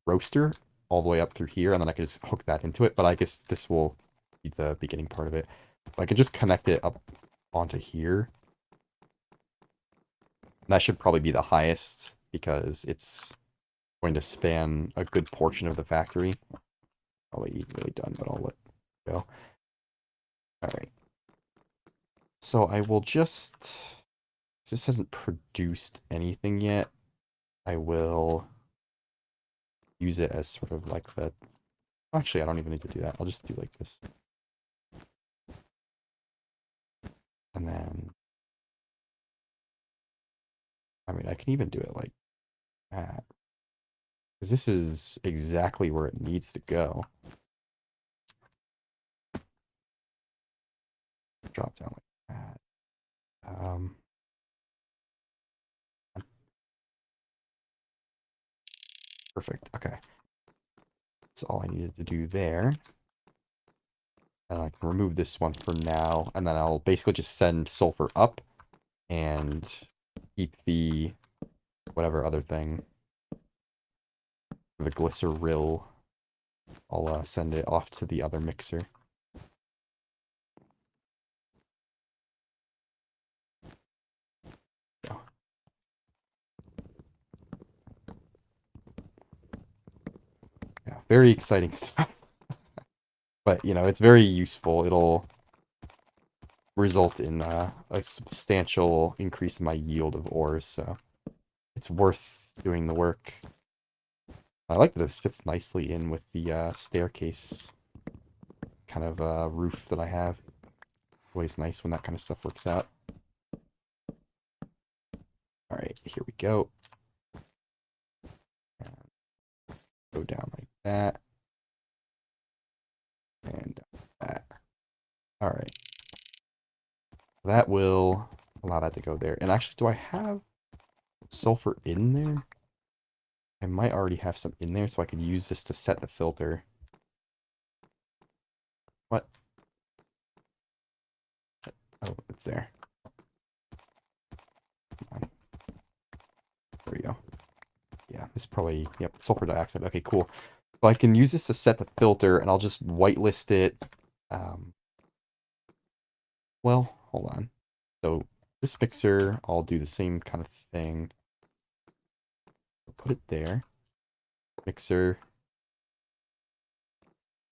roaster all the way up through here, and then I can just hook that into it. But I guess this will be the beginning part of it. I can just connect it up onto here. That should probably be the highest because it's going to span a good portion of the factory. Probably really done, but I'll let it go. All right. So I will just... This hasn't produced anything yet. I will use it as sort of like the... Actually, I don't even need to do that. I'll just do like this. And then... I mean, I can even do it like that. Because this is exactly where it needs to go. Drop down like that. Perfect. Okay. That's all I needed to do there. And I can remove this one for now. And then I'll basically just send sulfur up and keep the whatever other thing, the glycerol. I'll send it off to the other mixer. So. Yeah, very exciting stuff. But, you know, it's very useful. It'll result in a substantial increase in my yield of ores, so it's worth doing the work. I like that this fits nicely in with the staircase kind of roof that I have. Always nice when that kind of stuff works out. All right, here we go. And go down like that. And that. All right. That will allow that to go there. And actually, do I have sulfur in there? I might already have some in there, so I could use this to set the filter. What? Oh, it's there. Come on. There we go. Yeah, this is probably... Yep, sulfur dioxide. Okay, cool. So I can use this to set the filter, and I'll just whitelist it. Well, hold on. So this mixer, I'll do the same kind of thing. Put it there. Mixer.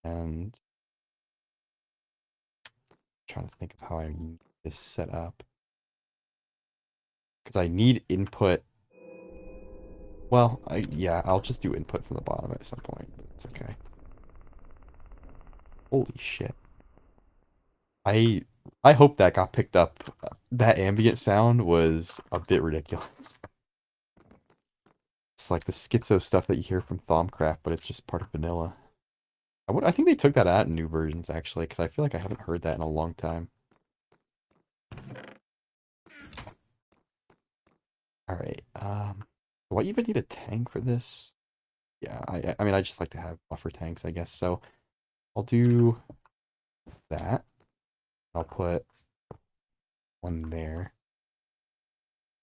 And trying to think of how I need this set up. Because I need input. Well, yeah, I'll just do input from the bottom at some point. But it's okay. Holy shit. I hope that got picked up. That ambient sound was a bit ridiculous. It's like the schizo stuff that you hear from Thaumcraft, but it's just part of vanilla. I think they took that out in new versions, actually, because I feel like I haven't heard that in a long time. Alright, do I even need a tank for this? Yeah, I mean, I just like to have buffer tanks, I guess, so I'll do that. I'll put one there.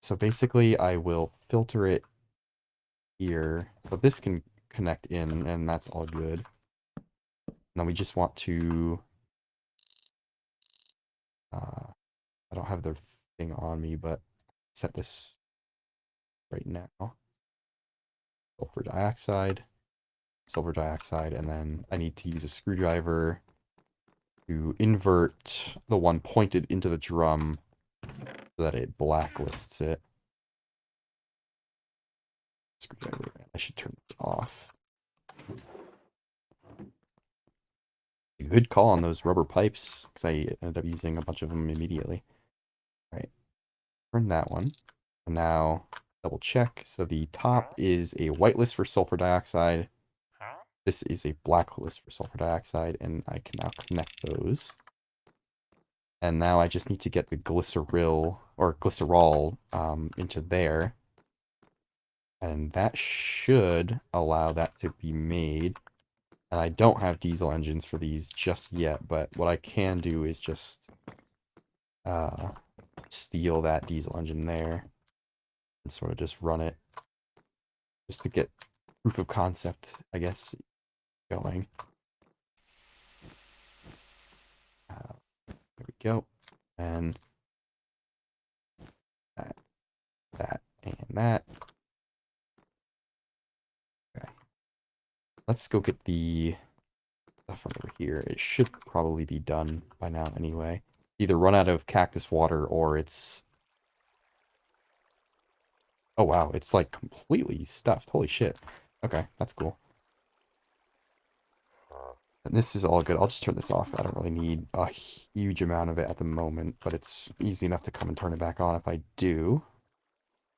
So basically, I will filter it here. So this can connect in, and that's all good. And then we just want to... I don't have the thing on me, but set this right now. Sulfur dioxide, and then I need to use a screwdriver to invert the one pointed into the drum so that it blacklists it. Screwdriver, I should turn this off. Good call on those rubber pipes, because I ended up using a bunch of them immediately. All right. Turn that one. And now double check. So the top is a whitelist for sulfur dioxide. This is a blacklist for sulfur dioxide, and I can now connect those. And now I just need to get the glycerol into there. And that should allow that to be made. And I don't have diesel engines for these just yet, but what I can do is just steal that diesel engine there and sort of just run it just to get proof of concept, I guess, going. There we go. And that, and that. Okay. Let's go get the stuff from over here. It should probably be done by now anyway. Either run out of cactus water or it's... Oh wow, it's like completely stuffed. Holy shit. Okay, that's cool. And this is all good. I'll just turn this off. I don't really need a huge amount of it at the moment, but it's easy enough to come and turn it back on if I do.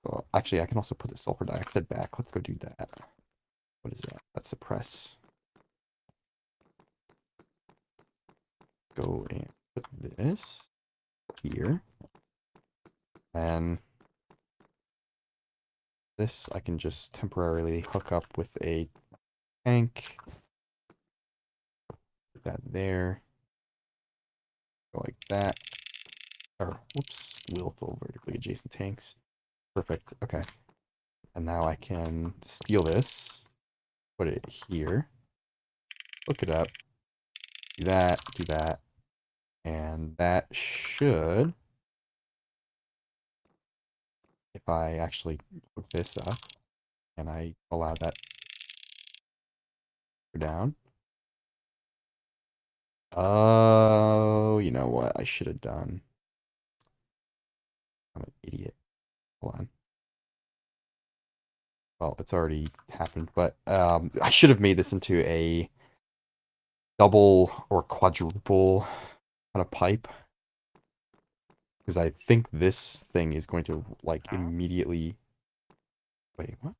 Well, actually, I can also put the sulfur dioxide back. Let's go do that. What is that? That's suppress. Go and put this here. And this I can just temporarily hook up with a tank. Put that there. Go like that. Or, whoops, will fill vertically adjacent tanks. Perfect. Okay. And now I can steal this, put it here, hook it up, do that, and that should, if I actually hook this up, and I allow that to go down. Oh, you know what I should have done? I'm an idiot. Hold on. Well, it's already happened, but I should have made this into a double or quadruple kind of pipe. Because I think this thing is going to, like, immediately... Wait, what?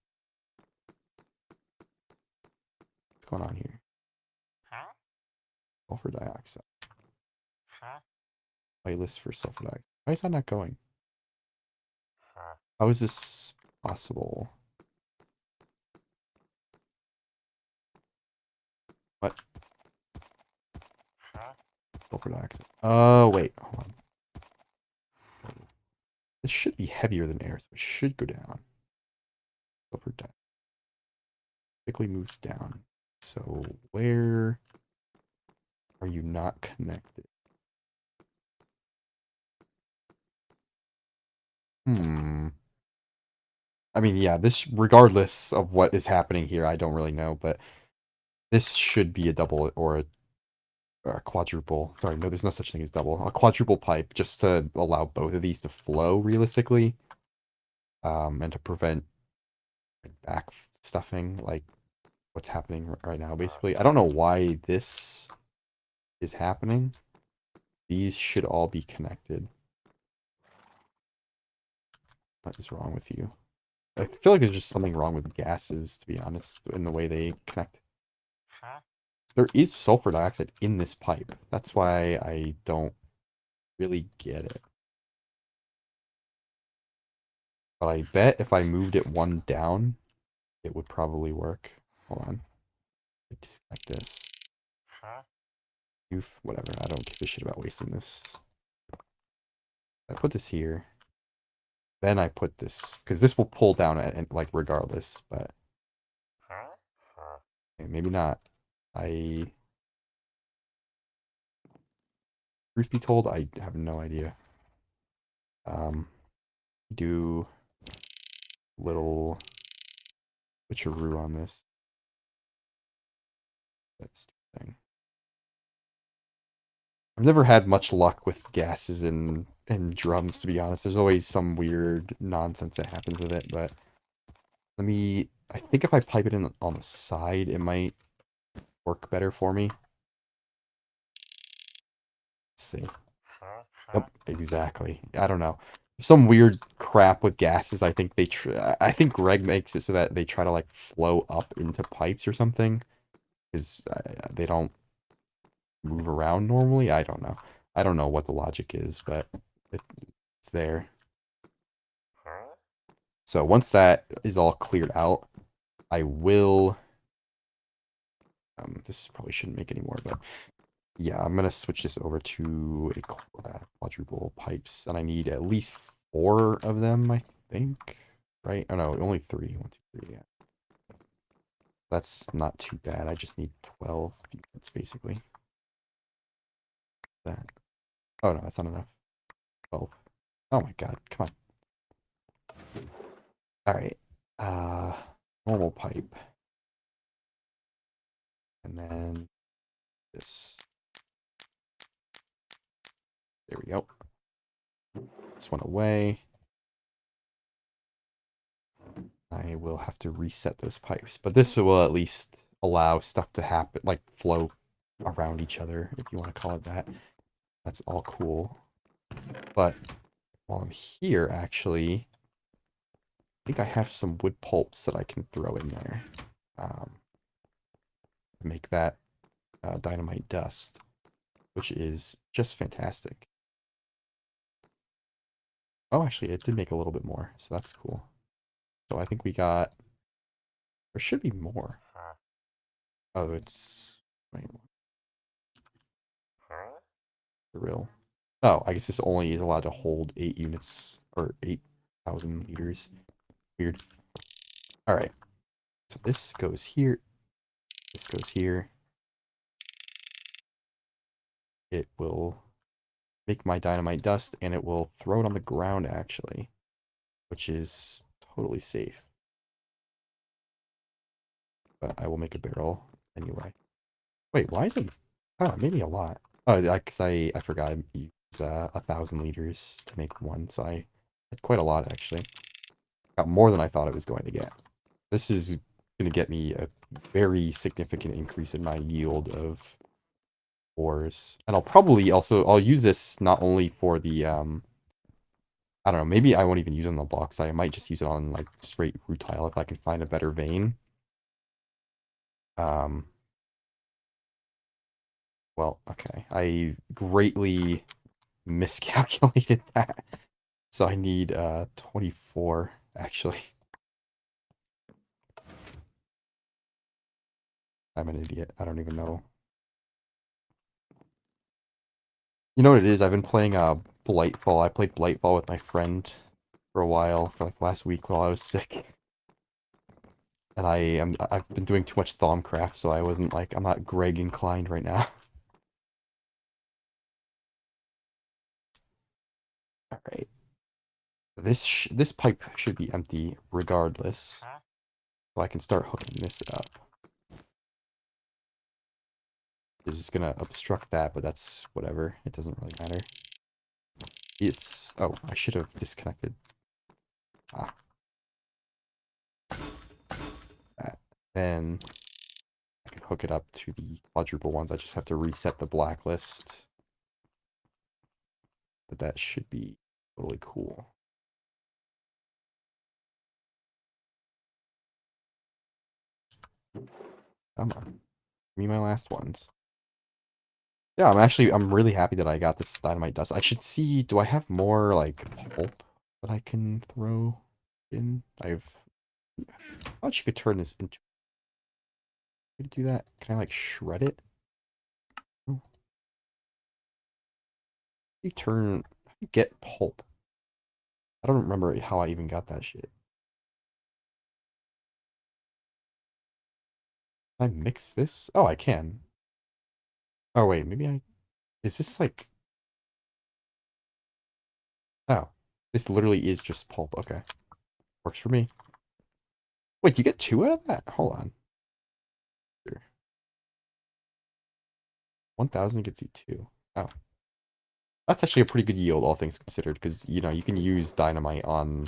What's going on here? Sulfur dioxide. Playlist for sulfur dioxide. Why is that not going? How is this possible? What? Sulfur dioxide. Oh, wait. Hold on. This should be heavier than air, so it should go down. Sulfur dioxide quickly moves down. So where are you not connected? I mean, yeah, this, regardless of what is happening here, I don't really know, but this should be a double or a quadruple. Sorry, no, there's no such thing as double. A quadruple pipe, just to allow both of these to flow realistically, and to prevent back stuffing, like what's happening right now, basically. I don't know why this is happening. These should all be connected. What is wrong with you? I feel like there's just something wrong with gases, to be honest, in the way they connect. There is sulfur dioxide in this pipe. That's why I don't really get it. But I bet if I moved it one down, it would probably work. Hold on. Disconnect this. Oof, whatever. I don't give a shit about wasting this. I put this here. Then I put this, because this will pull down at, like, regardless, but okay, maybe not. Truth be told, I have no idea. Do little switcheroo on this. That's the thing. I've never had much luck with gases and drums, to be honest. There's always some weird nonsense that happens with it, but I think if I pipe it in on the side, it might work better for me. Let's see. Yep, exactly. I don't know. some weird crap with gases. I think I think Greg makes it so that they try to like flow up into pipes or something, because they don't move around normally. I don't know. I don't know what the logic is, but it's there. So once that is all cleared out, I will. This probably shouldn't make any more, but yeah, I'm gonna switch this over to a quadruple pipes, and I need at least 4 of them, I think. Right? Oh no, only 3. 1, 2, 3. Yeah, that's not too bad. I just need 12 units basically. That. Oh no, that's not enough. 12. Oh my god, come on. All right. Uh, normal pipe, and then this. There we go. This one away. I will have to reset those pipes, but this will at least allow stuff to happen, like flow around each other, if you want to call it that. That's all cool. But while I'm here, actually, I think I have some wood pulps that I can throw in there. To make that dynamite dust, which is just fantastic. Oh, actually, it did make a little bit more, so that's cool. So I think we got... There should be more. Oh, it's... Wait, for real. Oh, I guess this only is allowed to hold 8 units, or 8,000 liters. Weird. Alright. So this goes here. This goes here. It will make my dynamite dust, and it will throw it on the ground, actually. Which is totally safe. But I will make a barrel anyway. Wait, why is it... Oh, maybe a lot. Oh, because I forgot I use 1,000 liters to make one, so I had quite a lot, actually. Got more than I thought I was going to get. This is going to get me a very significant increase in my yield of ores. And I'll probably also... I'll use this not only for the... I don't know, maybe I won't even use it on the box. I might just use it on, like, straight rutile if I can find a better vein. Well, okay. I greatly miscalculated that. So I need 24, actually. I'm an idiot. I don't even know. You know what it is? I've been playing Blightfall. I played Blightfall with my friend for a while, for like last week while I was sick. And I've been doing too much Thaumcraft, so I wasn't like, I'm not Greg inclined right now. Alright. This pipe should be empty regardless. So I can start hooking this up. This is gonna obstruct that, but that's whatever. It doesn't really matter. It's... Oh, I should have disconnected. Ah. That. Then I can hook it up to the quadruple ones. I just have to reset the blacklist. But that should be totally cool. Come on. Give me my last ones. Yeah, I'm really happy that I got this dynamite dust. I should see, do I have more, like, pulp that I can throw in? I thought you could turn this into... Can I do that? Can I, like, shred it? Oh. How do you get pulp? I don't remember how I even got that shit. Can I mix this? Oh, I can. Oh, wait, maybe I... Is this, like... Oh. This literally is just pulp. Okay. Works for me. Wait, you get 2 out of that? Hold on. Here. 1,000 gets you 2. Oh. That's actually a pretty good yield, all things considered, because, you know, you can use dynamite on,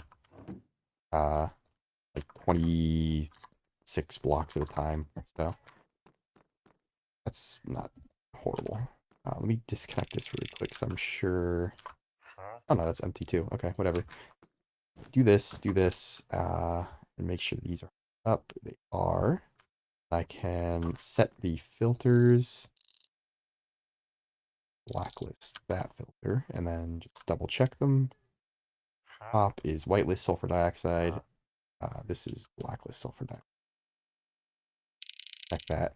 like 26 blocks at a time, so that's not horrible. Let me disconnect this really quick, so I'm sure Oh no, that's empty too. Okay, whatever. Do this, and make sure these are up. They are. I can set the filters, blacklist that filter, and then just double check them. Top is whitelist sulfur dioxide. This is blacklist sulfur dioxide. Check that.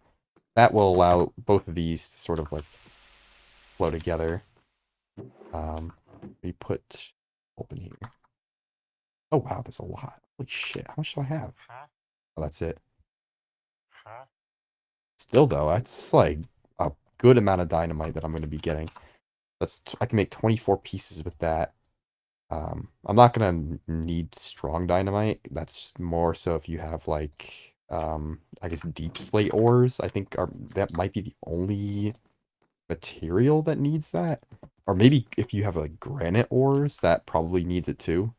That will allow both of these to sort of like flow together. We put open here. Oh wow, there's a lot. Holy shit, how much do I have? Oh, that's it. Still though, that's like a good amount of dynamite that I'm going to be getting. I can make 24 pieces with that. I'm not gonna need strong dynamite. That's more so if you have like, I guess deep slate ores. I think that might be the only material that needs that. Or maybe if you have like granite ores, that probably needs it too.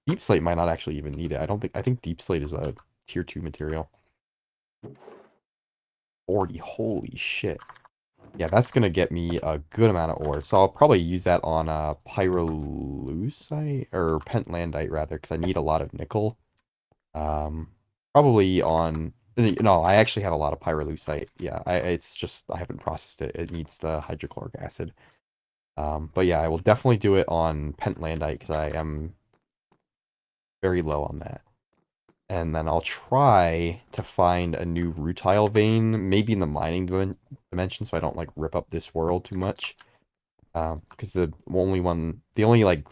Deep slate might not actually even need it. I think deep slate is a tier 2 material. 40, holy shit. Yeah, that's gonna get me a good amount of ore. So I'll probably use that on pyrolusite or pentlandite rather, because I need a lot of nickel. Probably on no, I actually have a lot of pyrolusite. Yeah, it's just I haven't processed it. It needs the hydrochloric acid. But yeah, I will definitely do it on pentlandite because I am very low on that. And then I'll try to find a new rutile vein, maybe in the mining dimension, so I don't like rip up this world too much. Because the only like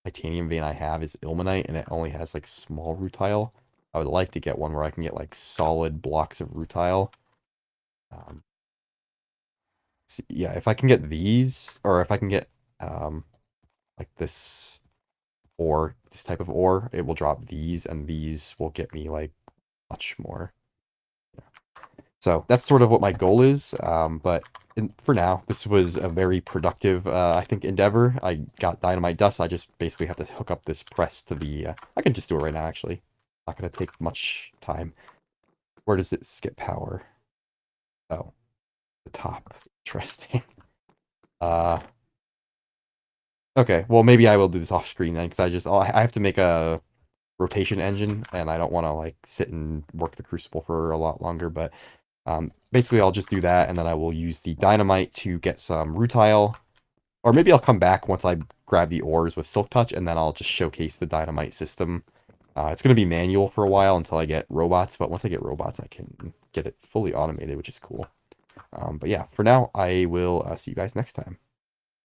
titanium vein I have is ilmenite, and it only has like small rutile. I would like to get one where I can get like solid blocks of rutile. Um, yeah, if I can get these, or if I can get like this type of ore, it will drop these, and these will get me like much more. So that's sort of what my goal is. But for now, this was a very productive, I think, endeavor. I got dynamite dust. I just basically have to hook up this press to the... I can just do it right now, actually. Not going to take much time. Where does it skip power? Oh, the top. Interesting. Uh, okay, well, maybe I will do this off screen then, because I have to make a rotation engine, and I don't want to, like, sit and work the crucible for a lot longer, but... basically, I'll just do that, and then I will use the dynamite to get some rutile. Or maybe I'll come back once I grab the ores with Silk Touch, and then I'll just showcase the dynamite system. It's going to be manual for a while until I get robots, but once I get robots, I can get it fully automated, which is cool. But yeah, for now, I will see you guys next time.